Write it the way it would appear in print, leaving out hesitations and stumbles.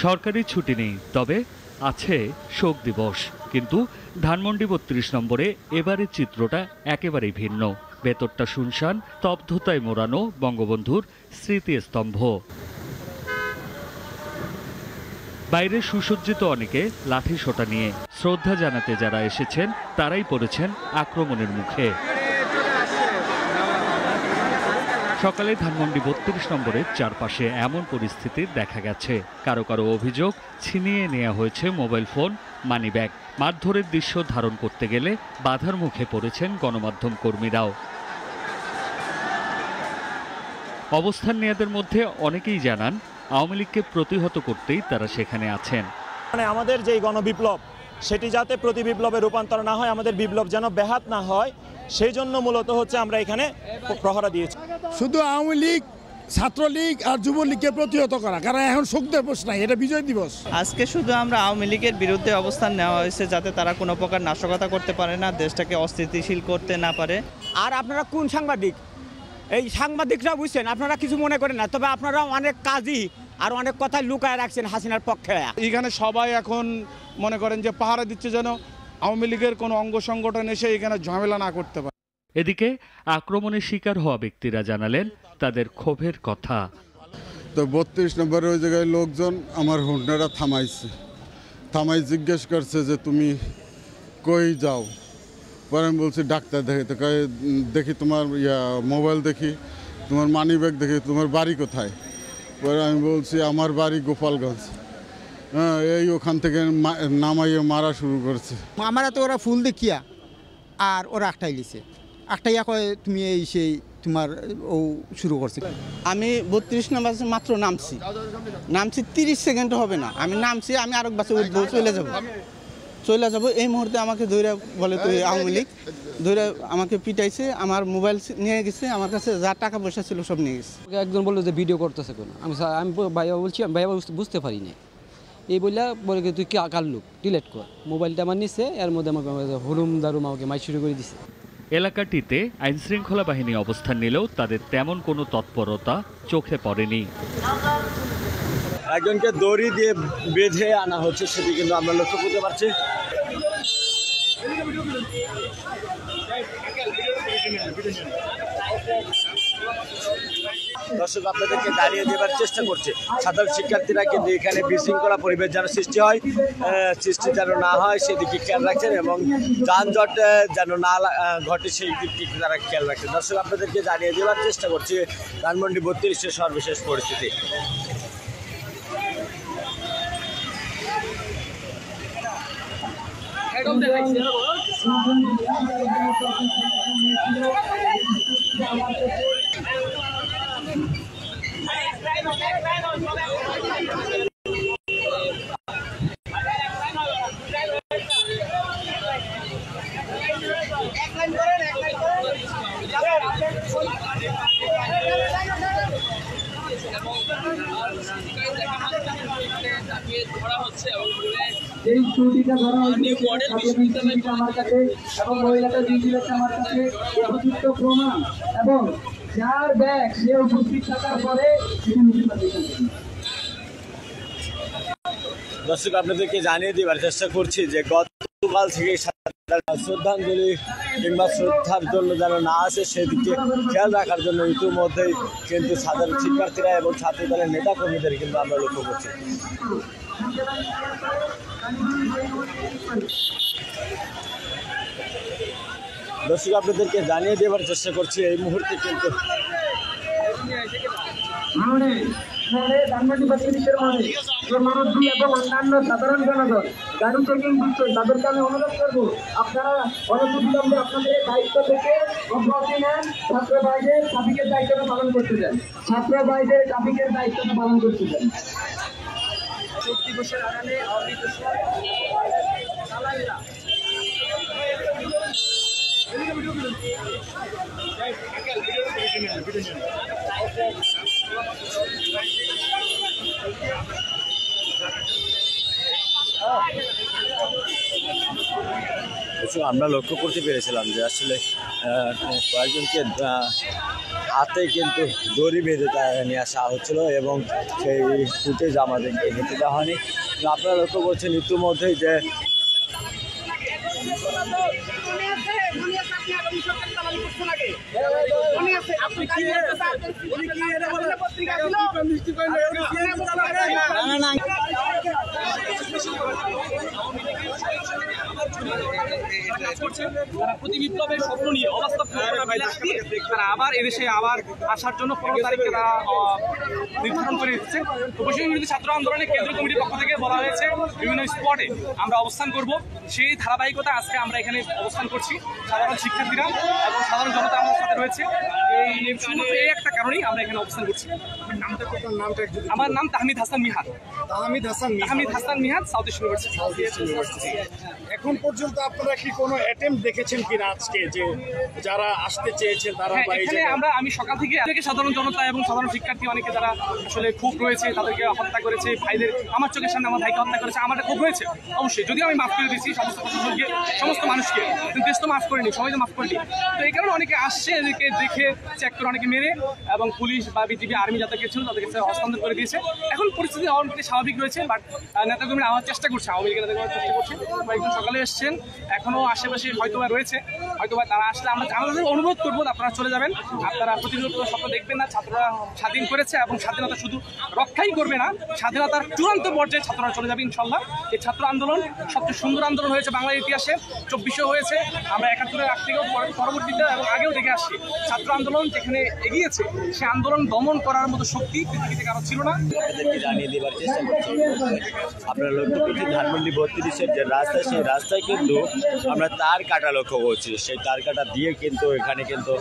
সরকারি ছুটি নেই, তবে আছে শোক দিবস। কিন্তু ধানমন্ডি ৩২ নম্বরে এবারের চিত্রটা একেবারেই ভিন্ন। ভেতরটা শুনশান, স্তব্ধতায় মোড়ানো বঙ্গবন্ধুর স্মৃতিস্তম্ভ। বাইরে সুসজ্জিত অনেকে লাঠি সোঁটা নিয়ে শ্রদ্ধা জানাতে যারা এসেছেন তারাই পড়েছেন আক্রমণের মুখে। সকালে ধানমন্ডি ৩২ নম্বরের চারপাশে এমন পরিস্থিতি দেখা গেছে। কারো কারো অভিযোগ, ছিনিয়ে নেওয়া হয়েছে মোবাইল ফোন, মানিব্যাগ। মারধরের দৃশ্য ধারণ করতে গেলে বাধার মুখে পড়েছেন গণমাধ্যম কর্মীরাও। অবস্থান নেয়াদের মধ্যে অনেকেই জানান, আওয়ামী লীগকে প্রতিহত করতেই তারা সেখানে আছেন। আমাদের যেই গণবিপ্লব সেটি যাতে প্রতিবিপ্লবে রূপান্তর না হয়, আমাদের বিপ্লব যেন ব্যাহত না হয়, সেই জন্য মূলত হচ্ছে আমরা এখানে প্রহরা দিয়েছি। শুধু আওয়ামী লীগ, ছাত্রলীগ আর যুবলীগকে প্রতিহত করা, কারণ এখন শোক দিবস নাই, এটা বিজয় দিবস। আজকে শুধু আমরা আওয়ামী লীগের বিরুদ্ধে অবস্থান নেওয়া হয়েছে, যাতে তারা কোনো প্রকার নাশকতা করতে পারে না, দেশটাকে অস্থিতিশীল করতে না পারে। আর আপনারা কোন সাংবাদিক? এই সাংবাদিকরা বুঝছেন, আপনারা কিছু মনে করেন না, তবে আপনারা অনেক কাজই আর অনেক কথা লুকায় রাখছেন হাসিনার পক্ষে। এখানে সবাই এখন মনে করেন যে পাহারা দিচ্ছে যেন আওয়ামী লীগের কোনো অঙ্গ সংগঠন এসে এখানে ঝামেলা না করতে পারে। এদিকে আক্রমণের শিকার হওয়া ব্যক্তিরা জানালেন তাদের ক্ষোভের কথা। তো ৩২ নম্বরে ওই জায়গায় লোকজন আমার হুন্ডাটা থামাই জিজ্ঞেস করছে যে তুমি কই যাও। পরে আমি বলছি ডাক্তার দেখি তোমার মোবাইল দেখি, তোমার মানি ব্যাগ দেখি, তোমার বাড়ি কোথায়? পরে আমি বলছি আমার বাড়ি গোপালগঞ্জ। হ্যাঁ, এই ওখান থেকে নামাইয়ে মারা শুরু করছে। আমার তো ওরা ফুল দেখিয়া আর ওরা একটাই লিছে, একটাইয়া কয় তুমি এই সেই তোমার ও শুরু করছে। আমি ৩২ নম্বর মাত্র নামছি 30 সেকেন্ড হবে না, আমি নামছি, আমি আরেক বাসে উঠবো, চলে যাব। এই মুহূর্তে আমাকে ধরে বলে তুই আওয়ামী লীগ, ধরে আমাকে পিটাইছে, আমার মোবাইল নিয়ে গেছে, আমার কাছে যা টাকা পয়সা ছিল সব নিয়ে গেছে। একজন বললো যে ভিডিও করতেছে কোনো, আমি ভাইয়া বলছি, আমি ভাইয়া বুঝতে পারি না। এই বলে তুই কার লোক, ডিলেট কর। মোবাইলটা আমার নিচ্ছে, এর মধ্যে আমাকে হুরুম দারুম আমাকে মাই শুরু করে দিছে। এলাকাটিতে আইনশৃঙ্খলা বাহিনী অবস্থান নিলেও তাদের তেমন কোনো তৎপরতা চোখে পড়েনি। একজনকে দড়ি দিয়ে বেঁধে আনা হচ্ছে, সেটি কিন্তু আমরা লক্ষ্য করতে পারছি। দর্শক, আপনাদেরকে দাঁড়িয়ে দেবার চেষ্টা করছে। সাধারণ শিক্ষার্থীরা কিন্তু এখানে বিশৃঙ্খলা পরিবেশ যেন সৃষ্টি যেন না হয় সেদিকে খেয়াল রাখছেন, এবং যানজট যেন না ঘটে সেই দিকটি তারা খেয়াল রাখছেন। দর্শক, আপনাদেরকে জানিয়ে দেওয়ার চেষ্টা করছি ধানমন্ডি ৩২-এর সর্বশেষ পরিস্থিতি। এই ছুটিটা ধরা হয়েছে আমার কাছে, এবং মহিলাটা দিয়েছিলেন আমার কাছে উপযুক্ত প্রমাণ, এবং যার ব্যাগ সে উপস্থিত থাকার পরে দর্শক, আপনাদেরকে জানিয়ে দেওয়ার চেষ্টা করছি যে গতকাল থেকে শ্রদ্ধাঞ্জলি কিংবা শ্রদ্ধার জন্য যেন না আসে সেদিকে খেয়াল রাখার জন্য ইতিমধ্যেই কিন্তু সাধারণ শিক্ষার্থীরা এবং ছাত্র দলের নেতা কর্মীদের কিন্তু আমরা লক্ষ্য করছি। দর্শক, আপনাদেরকে জানিয়ে দেওয়ার চেষ্টা করছি এই মুহূর্তে কিন্তু ধানমন্ডি ৩২-এর মাঝে যে মুরব্বী এবং অন্যান্য সাধারণ জনগণ গাড়ি চেকিং দিচ্ছেন, তাদেরকে আমি অনুরোধ করবো আপনারা অনতিবিলম্বে আপনাদের দায়িত্ব থেকে অব্যাহতি নেন, ছাত্র ভাইদের ট্রাফিকের দায়িত্বটা পালন করতে দেন, ছাত্র ভাইদের ট্রাফিকের দায়িত্বটা পালন করতে দেন। শোক দিবসের আড়ালে আমরা লক্ষ্য করতে পেরেছিলাম যে আসলে কয়েকজনকে হাতে কিন্তু দড়ি বেঁধে নিয়ে আসা হচ্ছিল এবং সেই ফুটেজ আমাদেরকে হেঁটে দেওয়া হয়নি। আপনারা লক্ষ্য করছেন ইতিমধ্যেই যে প্রতি বিপ্লবের স্বপ্ন নিয়ে অবাস্তব তারা আবার এদেশে আবার আসার জন্য 15 তারিখে তারা নির্ধারণ করে এসেছে। তো বৈষম্য বিরোধী ছাত্র আন্দোলনের কেন্দ্রীয় কমিটির পক্ষ থেকে বলা হয়েছে বিভিন্ন স্পটে আমরা অবস্থান করব। সেই ধারাবাহিকতা আজকে আমরা এখানে অবস্থান করছি। সাধারণ শিক্ষার্থীরা এবং সাধারণ জনতা আমাদের সাথে রয়েছে। এই একটা কারণেই আমরা এখানে অবস্থান করছি। আমার নাম Tahmid Hasan Mihad. Tahmid Hasan Mihad, south east university. এখন পর্যন্ত আপনারা কি কোনো অ্যাটেম্প দেখেছেন কিনা আজকে যে যারা আসতে চেয়েছেন তারা? আমি সকাল থেকে সাধারণ জনতা এবং সাধারণ শিক্ষার্থী অনেকে যারা আসলে ক্ষোভ রয়েছে, তাদেরকে হত্যা করেছে, ভাইদের আমার চোখের সামনে আমার ভাইকে হত্যা করেছে, আমাদের ক্ষোভ রয়েছে অবশ্যই। যদিও আমি মাফ করে দিয়েছি সমস্ত প্রশাসনকে, সমস্ত মানুষকে, কিন্তু দেশ তো মাফ করেনি, সবাই তো মাফ করেনি। তো এই কারণে অনেকে আসছে, এদেরকে দেখে চেক করে অনেকে মেরে, এবং পুলিশ বা বিজিবি আর্মি যাদেরকে ছিল তাদেরকে হস্তান্তর করে দিয়েছে। এখন পরিস্থিতি অনেকটাই স্বাভাবিক রয়েছে, বাট নেতাকর্মীরা আমার চেষ্টা করছে, আওয়ামী লীগের নেতাকর্মীরা চেষ্টা করছে। কয়েকজন সকালে এসছেন, এখনো আশেপাশে হয়তোবা রয়েছে, হয়তোবা তারা আসলে আমাদের অনুরোধ করবো আপনারা চলে যাবেন। আপনারা প্রতিনিয়ত স্বপ্ন দেখবেন না। ছাত্ররা স্বাধীন করেছে এবং স্বাধীনতা শুধু রক্ষাই করবে না, স্বাধীনতার চূড়ান্ত পর্যায়ে ছাত্ররা চলে যাবে ইনশাল্লাহ। এই ছাত্র আন্দোলন সবচেয়ে সুন্দর আন্দোলন হয়েছে বাংলার ইতিহাসে, 2400 হয়েছে। আমরা 71-এর আগ থেকেও পরবর্তীতে এবং আগেও দেখে আসছি ছাত্র আন্দোলন যেখানে এগিয়েছে, সে আন্দোলন দমন করার মতো শক্তি পৃথিবীতে কারো ছিল না। আপনাদেরকে জানিয়ে দেওয়ার চেষ্টা করছি, আপনারা লক্ষ্য করছি ধানমন্ডি 32-এর যে রাস্তা, সেই রাস্তায় কিন্তু আমরা তার কাটা লক্ষ্য করছি। সেই তার কাটা দিয়ে কিন্তু এখানে কিন্তু